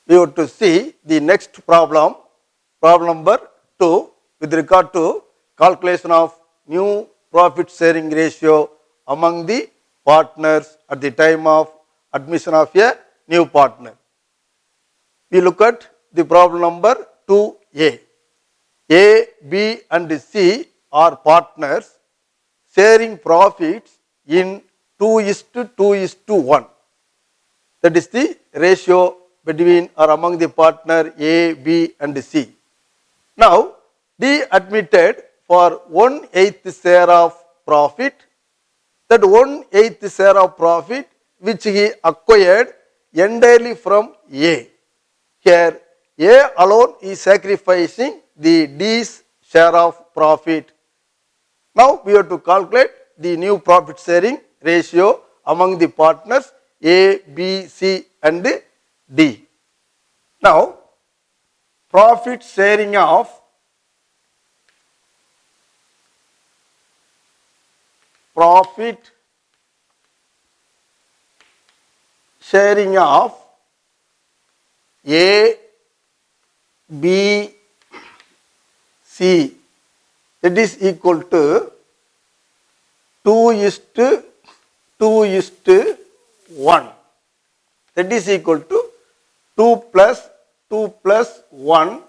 we have to see the next problem, problem number 2, with regard to calculation of new profit sharing ratio among the partners at the time of admission of a new partner. We look at the problem number 2a. A, B and C are partners sharing profits in 2:2:1. That is the ratio between or among the partner A, B and C. Now, D admitted for 1/8 share of profit, that 1/8 share of profit which he acquired entirely from A. Here, A alone is sacrificing the D's share of profit. Now, we have to calculate the new profit sharing ratio among the partners A, B, C and D. Now, profit sharing of A, B, C, that is equal to 2:2:1. That is equal to 2 plus 1,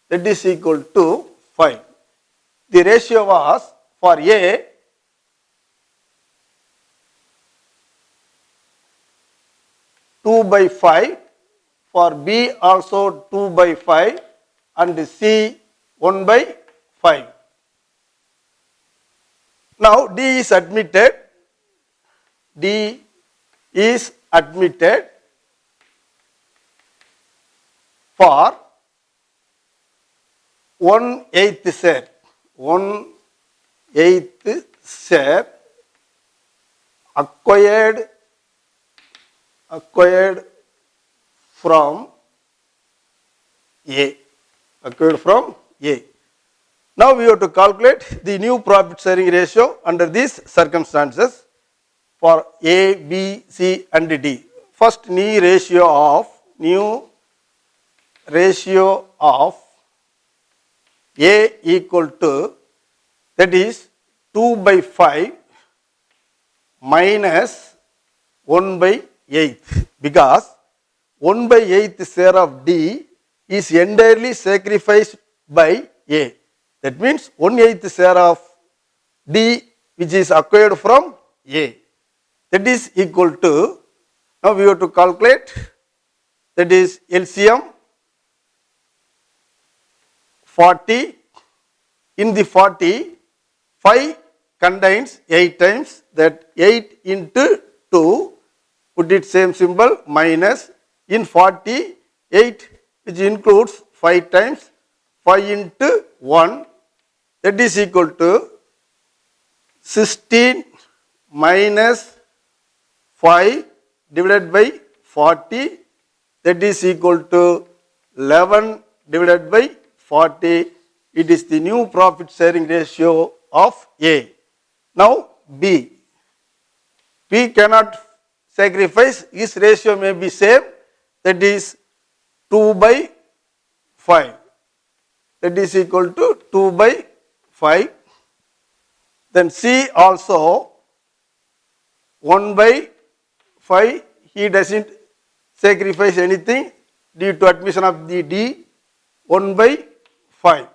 that is equal to 5. The ratio was for A 2/5, for B also 2/5 and C 1/5. Now, D is admitted for 1/8 share. 1/8 share acquired from A. Now, we have to calculate the new profit sharing ratio under these circumstances for A, B, C and D. First, new ratio of A equal to, that is 2/5 minus 1/8, because 1/8 share of D is entirely sacrificed by A. That means 1/8 share of D which is acquired from A. That is equal to, now we have to calculate, that is LCM 40. In the 40, 5 contains 8 times, that 8 into 2, put it same symbol, minus, in 40, 8 which includes 5 times, 5 into 1, that is equal to 16 minus 5 divided by 40, that is equal to 11 divided by 40. It is the new profit sharing ratio of A. Now, B. B cannot sacrifice, his ratio may be same, that is 2/5. That is equal to 2/5. Then C also 1/5. He doesn't sacrifice anything due to admission of the D, 1/5.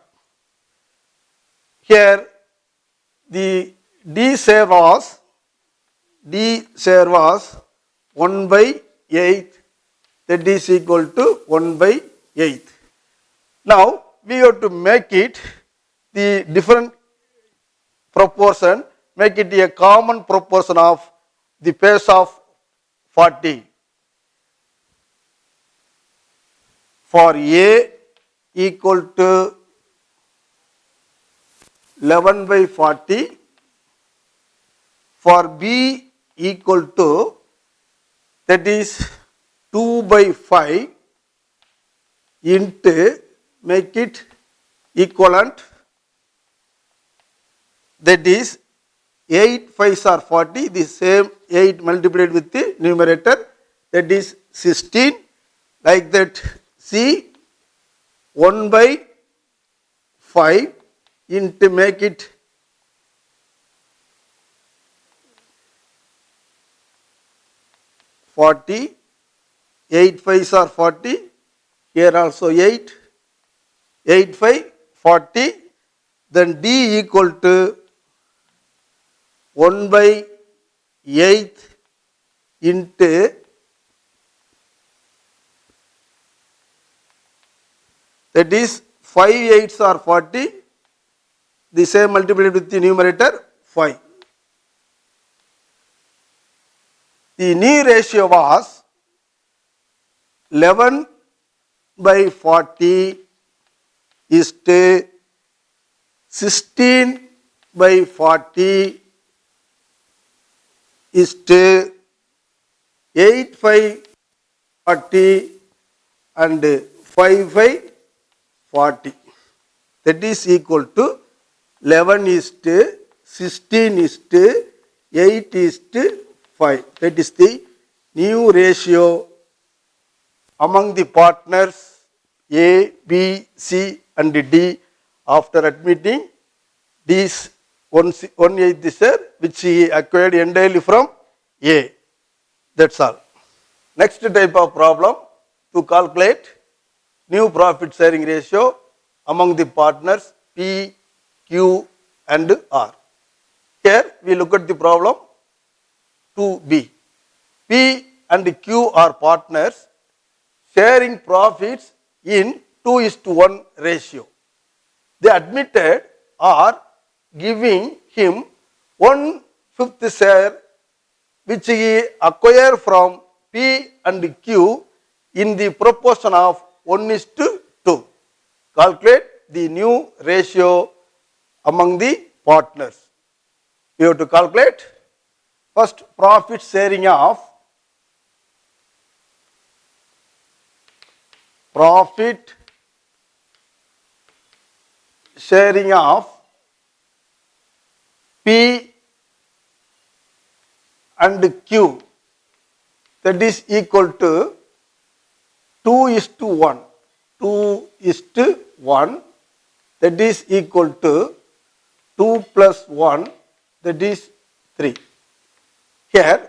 Here the D share was 1/8, that is equal to 1/8. Now, we have to make it the different proportion, make it a common proportion of the base of 40. For A equal to 11/40, for B equal to, that is 2/5 into, make it equivalent, that is 8 5s are 40, the same 8 multiplied with the numerator, that is 16. Like that, see 1 by 5 into make it 40, 8 5s are 40, here also 8, 8 5, 40, then D equal to 1 by 8 into that is 5 8s are 40, the same multiplied with the numerator 5. The new ratio was 11 by 40 is to 16 by 40 is to 8 by 40 and 5 by 40. That is equal to 11 is to 16 is to 8 is to 5. That is the new ratio among the partners A, B, C and D after admitting these 1/8 share which he acquired entirely from A. That's all. Next type of problem to calculate new profit sharing ratio among the partners P, Q and R. Here we look at the problem 2B. P and Q are partners sharing profits in 2:1 ratio. They admitted or giving him 1/5 share which he acquired from P and Q in the proportion of 1:2. Calculate the new ratio among the partners. We have to calculate first profit sharing of P and Q, that is equal to 2:1. 2:1, that is equal to 2 plus 1, that is 3. Here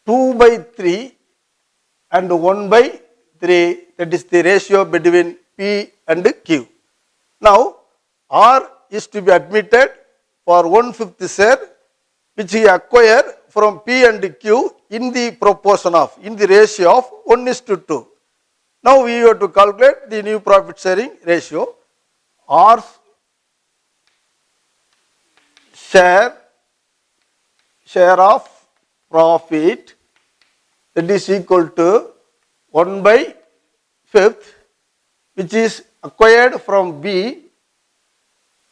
2 by 3 and 1 by 3, that is the ratio between P and Q. Now R is to be admitted for 1/5 share which he acquired from P and Q in the proportion of, in the ratio of 1:2. Now we have to calculate the new profit sharing ratio. R's share of profit, that is equal to 1 by 5th which is acquired from B,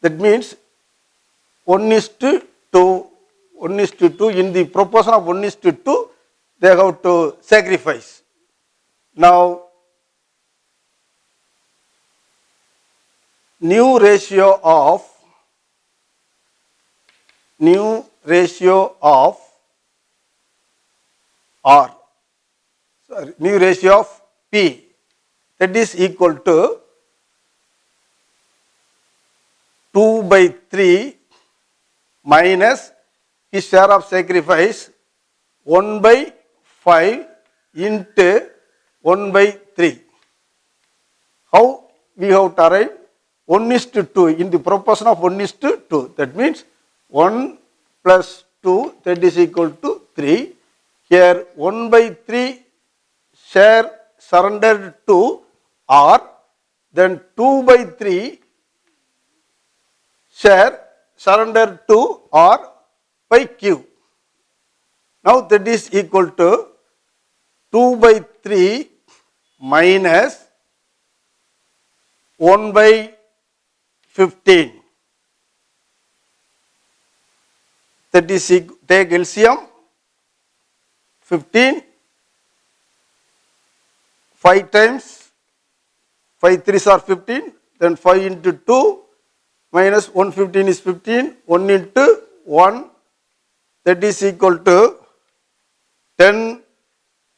that means 1:2. 1:2 in the proportion of 1:2 they have to sacrifice. Now new ratio of R, new ratio of P, that is equal to 2 by 3 minus his share of sacrifice 1 by 5 into 1 by 3. How we have to arrive? 1:2 in the proportion of 1:2. That means 1 plus 2, that is equal to 3. Here 1 by 3 share surrendered to R, then 2 by 3 share surrendered to R by Q. Now that is equal to 2 by 3 minus 1 by 15. That is, take LCM, 15, 5 times, 5 3s are 15, then 5 into 2 minus 115 is 15, 1 into 1, that is equal to 10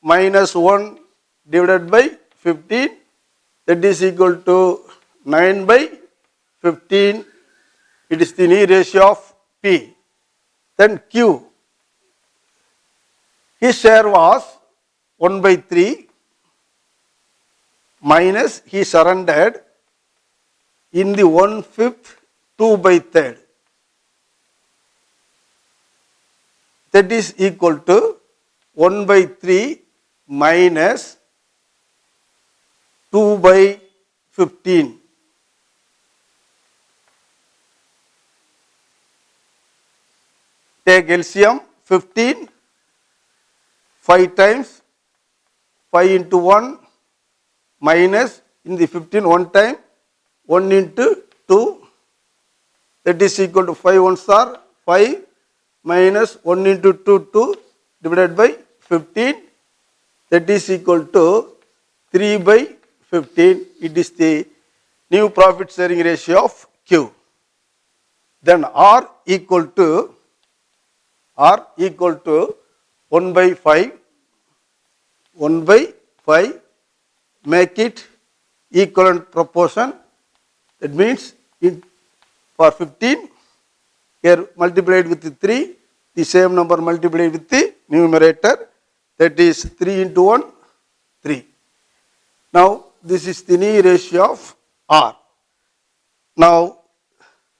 minus 1 divided by 15, that is equal to 9 by 15. It is the new ratio of P. Then Q. His share was 1 by 3 minus he surrendered in the 1/5 2 by 3rd. That is equal to 1 by 3 minus 2 by 15. Take LCM 15, 5 times, 5 into 1 minus in the 15 1 time, 1 into 2, that is equal to 5 ones are 5 minus 1 into 2, 2 divided by 15, that is equal to 3 by 15. It is the new profit sharing ratio of Q. Then R equal to 1 by 5, 1 by 5, make it equivalent proportion. That means for 15, here multiplied with 3, the same number multiplied with the numerator, that is 3 into 1, 3. Now this is the new ratio of R. Now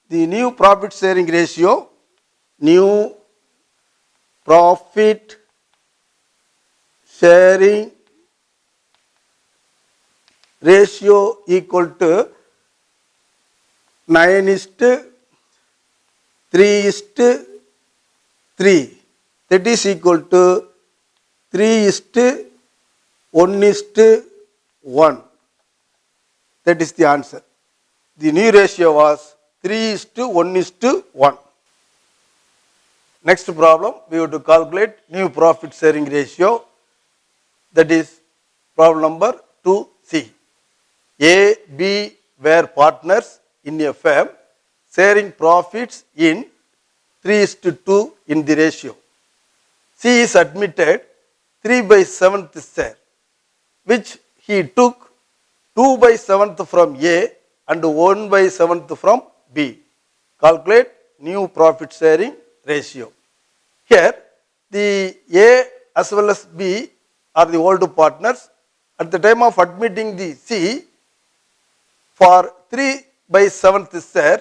the new profit sharing ratio, new profit sharing ratio equal to 9:3:3. That is equal to 3:1:1. That is the answer. The new ratio was 3:1:1. Next problem, we have to calculate new profit sharing ratio. That is problem number 2C. A, B were partners in a firm sharing profits in 3:2 in the ratio. C is admitted 3 by 7th share, which he took 2 by 7th from A and 1 by 7th from B. Calculate new profit sharing ratio. Here the A as well as B are the old partners. At the time of admitting the C, for 3 by 7th share,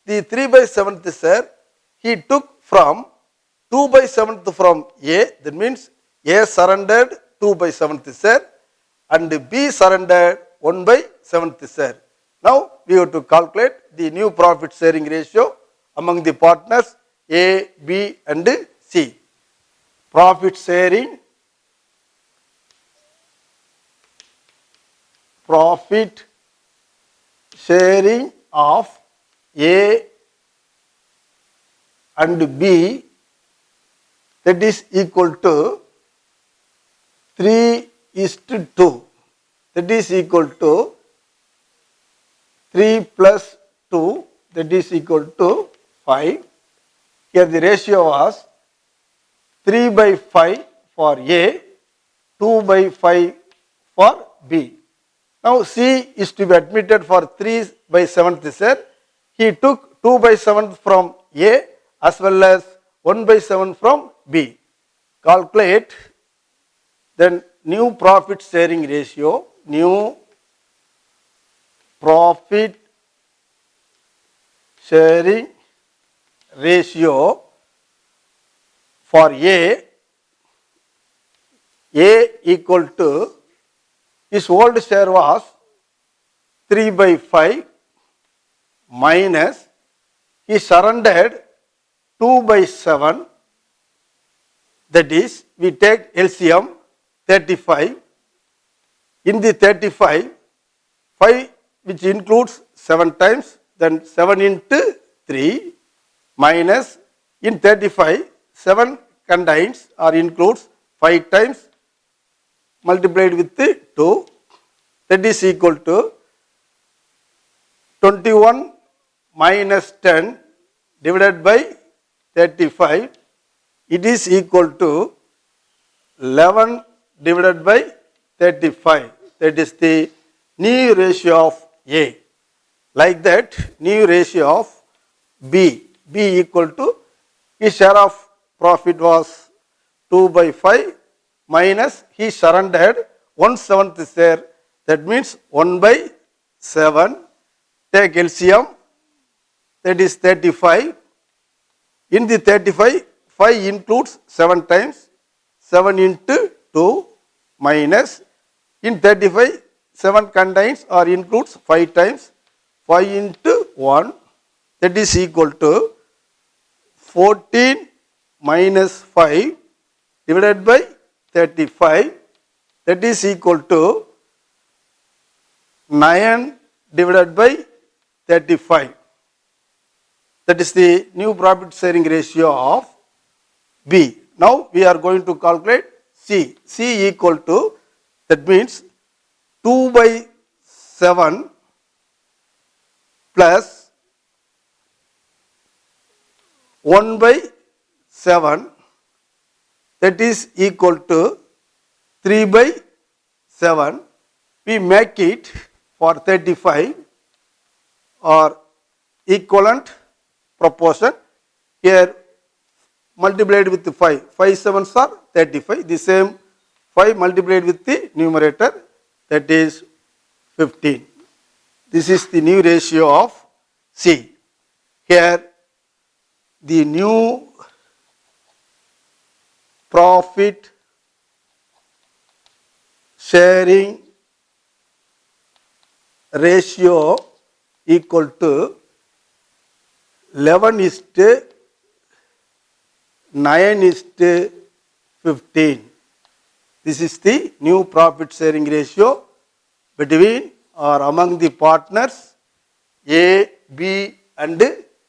the 3 by 7th share he took from 2 by 7th from A, that means A surrendered 2 by 7th share and B surrendered 1 by 7th share. Now we have to calculate the new profit sharing ratio among the partners A, B and C. Profit sharing of A and B, that is equal to 3:2. That is equal to 3 plus 2, that is equal to 5. Here the ratio was 3 by 5 for A, 2 by 5 for B. Now C is to be admitted for 3 by 7th share. He took 2 by 7th from A as well as 1 by 7 from B. Calculate then new profit sharing ratio, new profit sharing ratio for A equal to, his old share was 3 by 5 minus he surrendered 2 by 7, that is we take LCM 35. In the 35, 5 which includes 7 times, then 7 into 3 minus in 35, 7 contains or includes 5 times multiplied with 2, that is equal to 21 minus 10 divided by 35. It is equal to 11 divided by 35. That is the new ratio of A. Like that, new ratio of B. B equal to his share of profit was 2 by 5 minus he surrendered 1/7 share. That means 1 by 7. Take LCM, that is 35. In the 35, 5 includes 7 times. 7 into 2 minus, in 35, 7 contains or includes 5 times. 5 into 1, that is equal to 14 minus 5 divided by 35, that is equal to 9 divided by 35. That is the new profit sharing ratio of B. Now we are going to calculate C. C equal to, that means 2 by 7 plus 1 by 7, that is equal to 3 by 7. We make it for 35 or equivalent proportion. Here multiplied with the 5. 5 sevens are 35. The same 5 multiplied with the numerator, that is 15. This is the new ratio of C. Here the new profit sharing ratio equal to 11 is to 9 is to 15. This is the new profit sharing ratio between or among the partners A, B and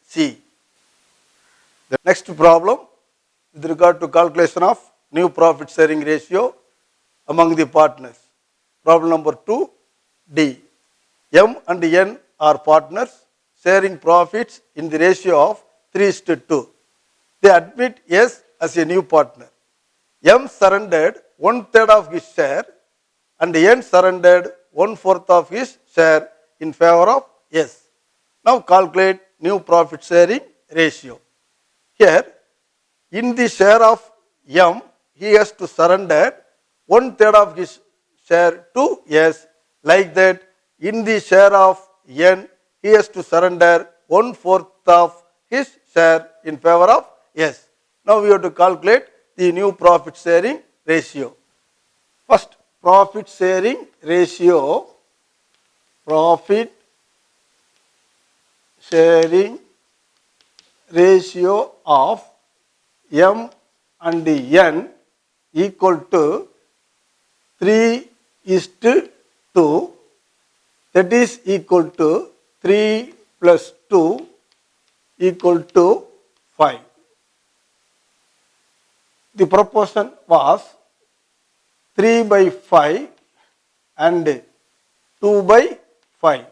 C. The next problem with regard to calculation of new profit sharing ratio among the partners. Problem number 2, D. M and N are partners sharing profits in the ratio of 3:2. They admit S as a new partner. M surrendered 1/3 of his share and N surrendered 1/4 of his share in favor of S. Now calculate new profit sharing ratio. Here, in the share of M, he has to surrender 1/3 of his share to S. Like that, in the share of N, he has to surrender 1/4 of his share in favor of S. Now we have to calculate the new profit sharing ratio. First, profit sharing ratio. Profit sharing ratio of M and N equal to 3:2. That is equal to 3 plus 2 equal to 5. The proportion was 3 by 5 and 2 by 5.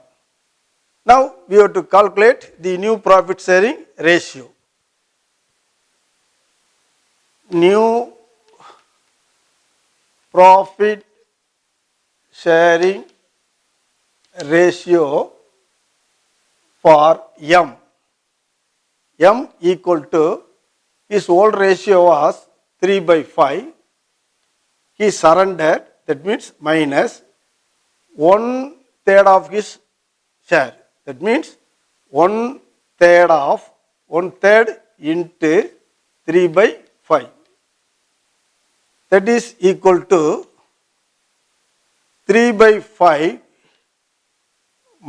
Now we have to calculate the new profit sharing ratio. New profit sharing ratio for M. M equal to, his old ratio was 3 by 5. He surrendered, that means minus 1/3 of his share. That means 1/3 into 3 by 5. That is equal to 3 by 5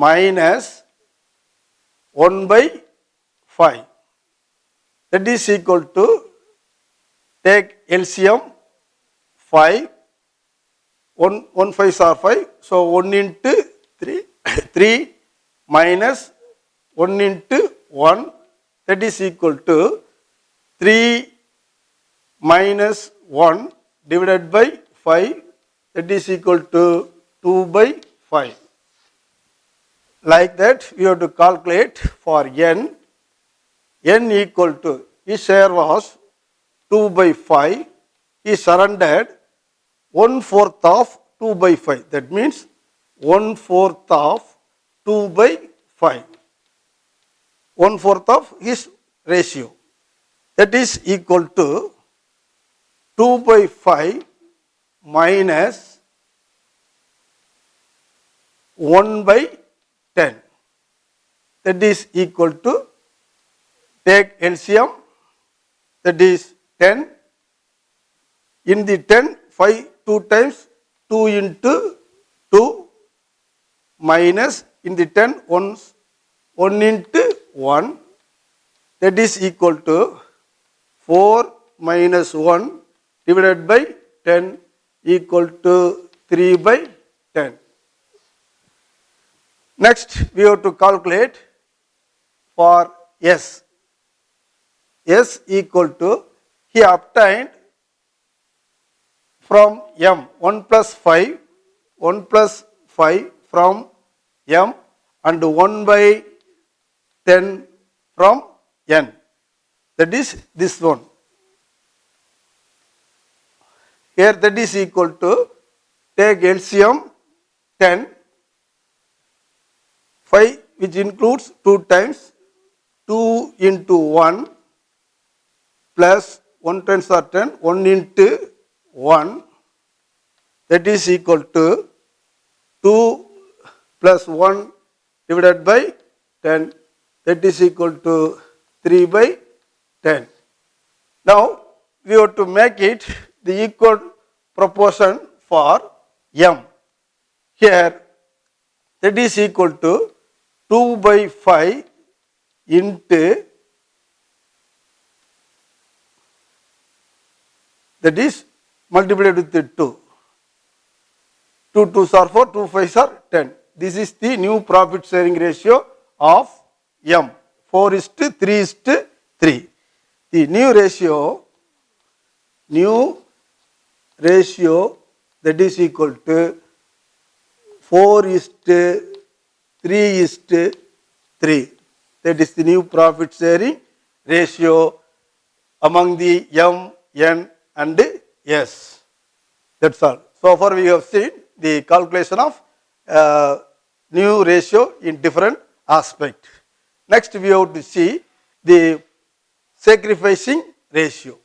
minus 1 by 5. That is equal to, take LCM, 5, 1 5s are 5, so 1 into 3, 3 minus 1 into 1, that is equal to 3 minus 1 divided by 5, that is equal to 2 by 5. Like that, we have to calculate for N. N equal to, his share was 2 by 5. He surrendered 1/4 of 2 by 5. That means 1/4 of 2 by 5. 1/4 of his ratio. That is equal to 2 by 5 minus 1 by 10. That is equal to, take LCM, that is 10. In the 10, 5 2 times, 2 into 2 minus, in the 10, 1 into 1, that is equal to 4 minus 1 divided by 10 equal to 3 by 10. Next, we have to calculate for S. S equal to, he obtained from M 1 plus 5 from M and 1 by 10 from N. That is this one. Here that is equal to, take LCM 10, 5 which includes 2 times, 2 into 1 plus 1 times are 10, 1 into 1, that is equal to 2 plus 1 divided by 10, that is equal to 3 by 10. Now we have to make it the equal proportion for M. Here that is equal to 2 by 5 into, that is multiplied with the 2. 2 2s are 4, 2 5s are 10. This is the new profit sharing ratio of M. 4:3:3. The new ratio that is equal to 4:3:3. That is the new profit sharing ratio among the M, N and S. That's all. So far we have seen the calculation of new ratio in different aspect. Next we have to see the sacrificing ratio.